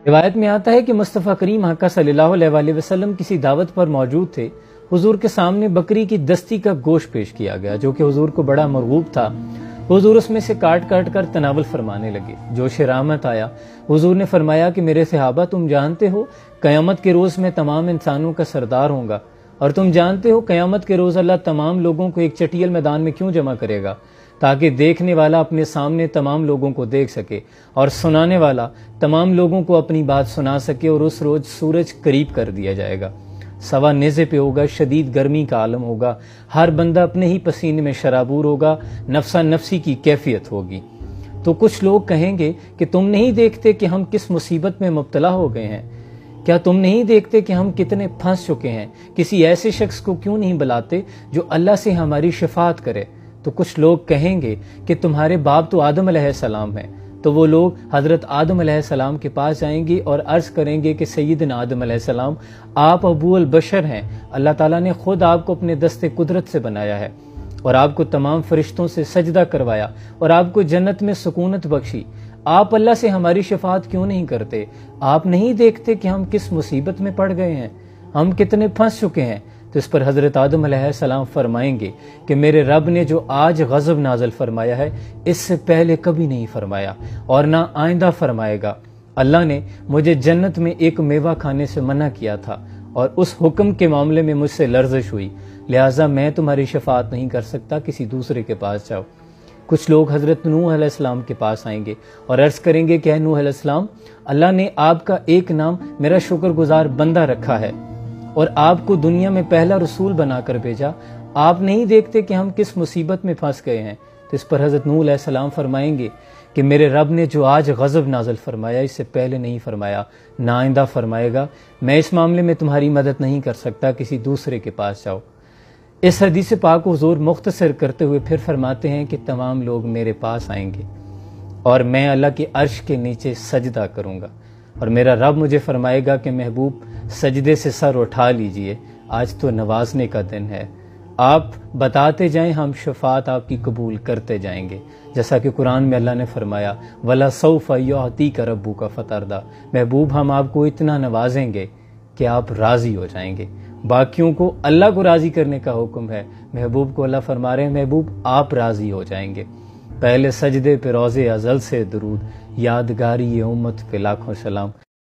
روایت میں آتا ہے کہ مصطفیٰ کریم آقا صلی اللہ علیہ وسلم کسی دعوت پر موجود تھے۔ حضور کے سامنے بکری کی دستی کا گوشت پیش کیا گیا جو کہ حضور کو بڑا مرغوب تھا۔ حضور اس میں سے کاٹ کاٹ کر تناول فرمانے لگے۔ جوش رحمت آیا۔ حضور نے فرمایا کہ میرے صحابہ، تم جانتے ہو قیامت کے روز میں تمام انسانوں کا سردار ہوں گا، اور تم جانتے ہو قیامت کے روز اللہ تمام لوگوں کو ایک چٹیل میدان میں کیوں جمع کرے گا؟ تاکہ دیکھنے والا اپنے سامنے تمام لوگوں کو دیکھ سکے اور سنانے والا تمام لوگوں کو اپنی بات سنا سکے، اور اس روز سورج قریب کر دیا جائے گا، سوا نیزے پہ ہوگا، شدید گرمی کا عالم ہوگا، ہر بندہ اپنے ہی پسینے میں شرابور ہوگا، نفسا نفسی کی کیفیت ہوگی۔ تو کچھ لوگ کہیں گے کہ تم نہیں دیکھتے کہ ہم کس مصیبت میں مبتلا ہو گئے ہیں؟ کیا تم نہیں دیکھتے کہ ہم کتنے پھنس چکے ہیں؟ کسی ایسے شخص کو کیوں نہیں بلاتے جو اللہ سے ہماری شفاعت کرے؟ تو کچھ لوگ کہیں گے کہ تمہارے باپ تو آدم علیہ السلام ہیں۔ تو وہ لوگ حضرت آدم علیہ السلام کے پاس جائیں گے اور عرض کریں گے کہ سیدنا آدم علیہ السلام، آپ ابو البشر ہیں، اللہ تعالیٰ نے خود آپ کو اپنے دست قدرت سے بنایا ہے اور آپ کو تمام فرشتوں سے سجدہ کروایا اور آپ کو جنت میں سکونت بخشی، آپ اللہ سے ہماری شفاعت کیوں نہیں کرتے؟ آپ نہیں دیکھتے کہ ہم کس مصیبت میں پڑ گئے ہیں، ہم کتنے پھنس چکے ہیں؟ تو اس پر حضرت آدم علیہ السلام فرمائیں گے کہ میرے رب نے جو آج غضب نازل فرمایا ہے اس سے پہلے کبھی نہیں فرمایا اور نہ آئندہ فرمائے گا۔ اللہ نے مجھے جنت میں ایک میوہ کھانے سے منع کیا تھا اور اس حکم کے معاملے میں مجھ سے لرزش ہوئی، لہٰذا میں تمہاری شفاعت نہیں کر سکتا، کسی دوسرے کے پاس جاؤ۔ کچھ لوگ حضرت نوح علیہ السلام کے پاس آئیں گے اور عرض کریں گے کہ اے نوح علیہ السلام، اللہ نے آپ کا ایک نام میرا شکر گزار بندہ رکھا ہے اور آپ کو دنیا میں پہلا رسول بنا کر بھیجا، آپ نہیں دیکھتے کہ ہم کس مصیبت میں پھنس گئے ہیں؟ تو اس پر حضرت نوح علیہ السلام فرمائیں گے کہ میرے رب نے جو آج غضب نازل فرمایا اس سے پہلے نہیں فرمایا، نہ آئندہ فرمائے گا، میں اس معاملے میں تمہاری مدد نہیں کر سکتا، کسی دوسرے کے پاس جاؤ۔ اس حدیث پاک کو حضور مختصر کرتے ہوئے پھر فرماتے ہیں کہ تمام لوگ میرے پاس آئیں گے اور میں اللہ کے عرش کے نیچے سجدہ کروں گا، اور میرا رب مجھے فرمائے گا کہ محبوب سجدے سے سر اٹھا لیجئے، آج تو نوازنے کا دن ہے، آپ بتاتے جائیں، ہم شفاعت آپ کی قبول کرتے جائیں گے، جیسا کہ قرآن میں اللہ نے فرمایا وَلَسَوْفَ يُعْطِيكَ رَبُّكَ فَتَرْضَىٰ، محبوب ہم آپ کو اتنا نوازیں گے کہ آپ راضی ہو جائیں گے۔ باقیوں کو اللہ کو راضی کرنے کا حکم ہے، محبوب کو اللہ فرما رہے ہیں محبوب آپ راضی ہو جائیں گے۔ پہلے سجدے پہ روزے ازل سے درود، یادگاری یہ امت پہ لاکھوں سلام۔